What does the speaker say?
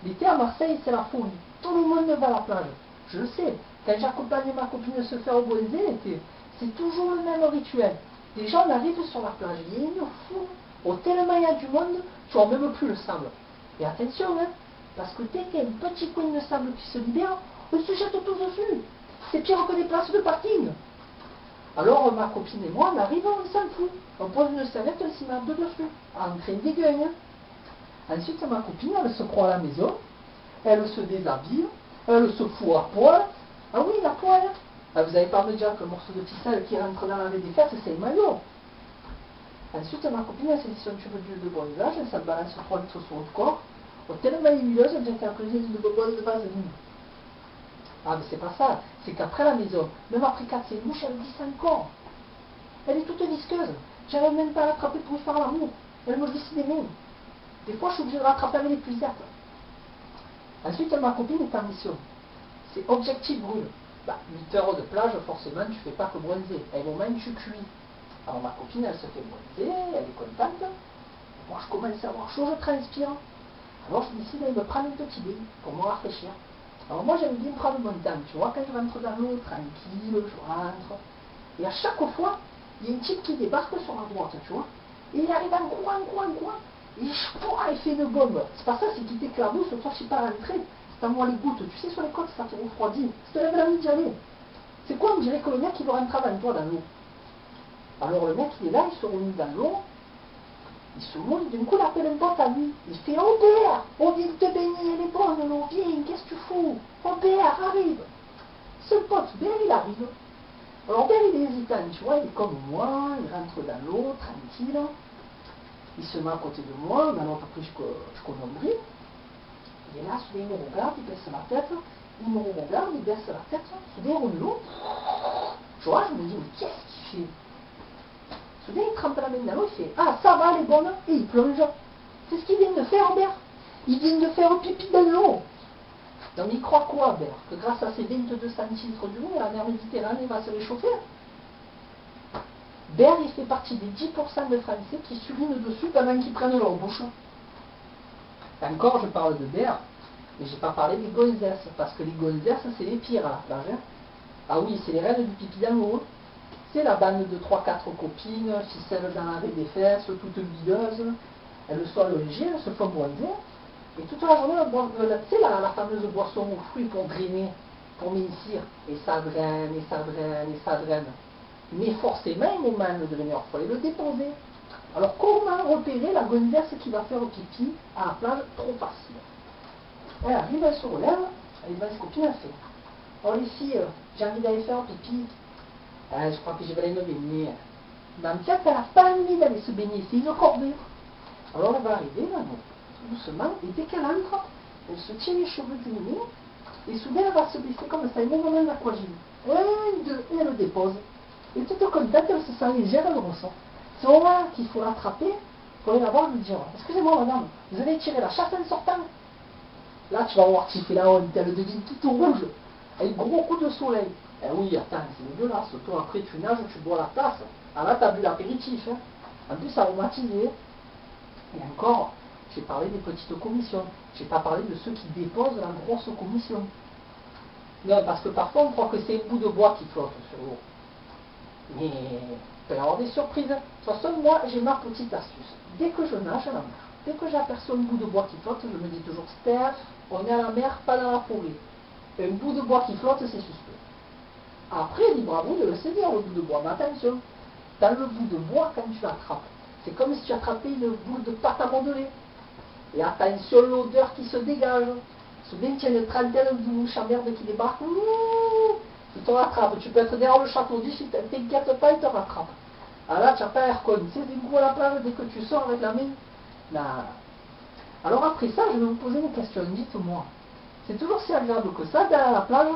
L'été à Marseille, c'est la folie. Tout le monde va à la plage. Je le sais. Quand j'accompagne ma copine se faire bronzer l'été, c'est toujours le même rituel. Déjà, on arrive sur la plage. Il y a une foule. Oh, tellement il y a du monde, tu vois même plus le sable. Et attention, hein, parce que dès qu'il y a un petit coin de sable qui se libère, on se jette tous dessus. C'est pire que des places de parking. Alors, ma copine et moi, on arrive, on s'en fout. On pose une serviette, on s'y met dessus. En train de dégueuler. Ensuite, ma copine, elle se croit à la maison, elle se déshabille, elle se fout à poil. Ah oui, la poil. Ah, vous n'allez pas me dire que le morceau de ficelle qui rentre dans la baie des fesses, c'est le maillot. Ensuite, ma copine, elle s'est dit son tube d'huile de bronzage, elle s'en balance 3 litres sur le corps. Oh, tellement huileuse, elle devient qu'elle faisait de bonbonnes de vaseline. Ah, mais c'est pas ça. C'est qu'après la maison, même après 4 mouches, elle glisse encore. Elle est toute visqueuse. J'arrive même pas à l'attraper pour lui faire l'amour. Elle me glisse des mains. Des fois, je suis obligée de rattraper avec les pucettes. Ensuite, ma copine est en mission. C'est objectif brûle. 8 heures de plage, forcément, tu fais pas que bronzer. À un moment, tu cuis. Alors, ma copine, elle se fait bronzer, elle est contente. Moi, je commence à avoir chaud, je transpire. Alors, je décide de me prendre un petit bain pour me rafraîchir. Alors, moi, j'aime bien prendre mon temps. Tu vois, quand je rentre dans l'eau, tranquille, je rentre. Et à chaque fois, il y a un type qui débarque sur la droite, tu vois. Et il arrive en courant. Et il fait une bombe. C'est pas ça, c'est qu'il t'éclabousse, toi je suis pas rentré. C'est à moi les gouttes. Tu sais, sur les côtes, ça te refroidit. Ça te lève la nuit d'y aller. C'est quoi, on dirait que le mec, il veut rentrer avant toi dans l'eau. Alors le mec, il est là, il se remet dans l'eau. Il se mouille, d'un coup, il appelle un pote à lui. Il fait, oh Père, on vient de te baigner, elle est bonne l'eau, viens, qu'est-ce que tu fous? Oh Père, arrive. Ce pote, Père, il arrive. Alors Père, il est hésitant, tu vois, il est comme moi, il rentre dans l'eau, tranquille. Il se met à côté de moi, maintenant pas plus que je connais un bruit. Il est là, soudain il me regarde, il baisse la tête, il me regarde, il baisse la tête, soudain il roule l'eau. Tu vois, je me dis, mais qu'est-ce qu'il fait? Soudain il trempe la main dans l'eau, il fait, ah ça va, elle est bonne, et il plonge. C'est ce qu'il vient de faire, Bert. Il vient de faire un pipi dans l'eau. Donc il croit quoi, Bert? Que grâce à ses 22 centilitres d'eau, la mer Méditerranée va se réchauffer? Bert, il fait partie des 10% de Français qui s'urinent dessus pendant qu'ils prennent leur bouche. Encore, je parle de Bert, mais je n'ai pas parlé des gonzesses, parce que les gonzesses, c'est les pires à la plage. Hein. Ah oui, c'est les reines du pipi dans l'eau. C'est la bande de 3-4 copines, ficelles dans la baie des fesses, toutes bideuses. Elles sont logées, elles se font bronzer. Et toute la journée, tu sais, la fameuse boisson aux fruits pour drainer, pour mincir. Et ça draine, et ça draine, et ça draine. Mais forcément, il est mal de devenir, il faut aller le déposer. Alors, comment repérer la gonzesse qui va faire pipi à la plage trop facile? Elle arrive, elle se relève, elle va se copine, elle fait. Oh les filles, j'ai envie d'aller faire pipi. Je crois que je vais aller me baigner. Mais en fait, elle n'a pas envie d'aller se baigner, c'est une corvée. Alors, elle va arriver, là, doucement, et dès qu'elle entre, elle se tient les cheveux du nez, et soudain, elle va se baisser comme ça, un moment d'aquagine. Un, deux, et elle le dépose. Et toute contente, elle se sent légère, elle ressort. C'est au moment qu'il faut l'attraper, pour aller la voir, lui dire, excusez-moi madame, vous avez tiré la chasse en sortant? Là, tu vas voir qu'il fait la honte, elle devient toute rouge, avec gros coup de soleil. Eh oui, attends, c'est dégueulasse, toi après tu nages, tu bois la tasse. Ah là, t'as bu l'apéritif, hein. En plus, ça a aromatisé. Et encore, j'ai parlé des petites commissions. J'ai pas parlé de ceux qui déposent la grosse commission. Non, parce que parfois, on croit que c'est un bout de bois qui flotte sur l'eau. Mais il peut y avoir des surprises. De toute façon, moi, j'ai ma petite astuce. Dès que je nage à la mer, dès que j'aperçois un bout de bois qui flotte, je me dis toujours, Steph, on est à la mer, pas dans la forêt. Un bout de bois qui flotte, c'est suspect. Après, libre à vous de le saisir, le bout de bois. Mais attention, dans le bout de bois, quand tu l'attrapes, c'est comme si tu attrapais une boule de pâte à modeler. Et attention, l'odeur qui se dégage. Soudain, tu as une trentaine de mouches à merde qui débarquent. Il te rattrape. Tu peux être derrière le château d'Iche, t'inquiète pas, il te rattrape. Alors là, tu n'as pas l'air con. C'est des goûts à la plage dès que tu sors avec la main. Là. Alors après ça, je vais vous poser une question. Dites-moi, c'est toujours si agréable que ça d'aller à la plage?